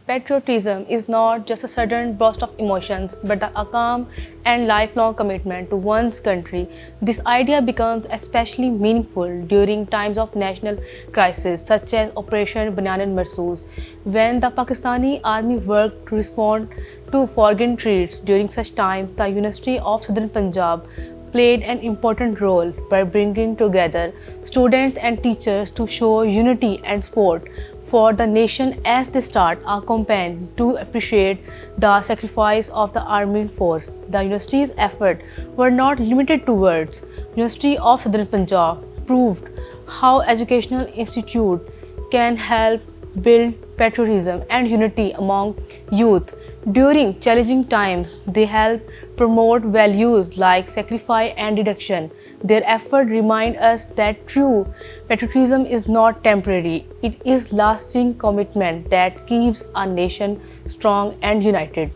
Patriotism is not just a sudden burst of emotions, but a calm and lifelong commitment to one's country. This idea becomes especially meaningful during times of national crisis, such as Operation Banana Mahsoos, when the Pakistani army worked to respond to foreign threats. During such times, the University of Southern Punjab played an important role by bringing together students and teachers to show unity and support for the nation as they start a campaign to appreciate the sacrifice of the army force. The university's efforts were not limited to words. University of Southern Punjab proved how educational institute can help build patriotism and unity among youth. During challenging times, they help promote values like sacrifice and deduction. Their efforts remind us that true patriotism is not temporary, it is lasting commitment that keeps our nation strong and united.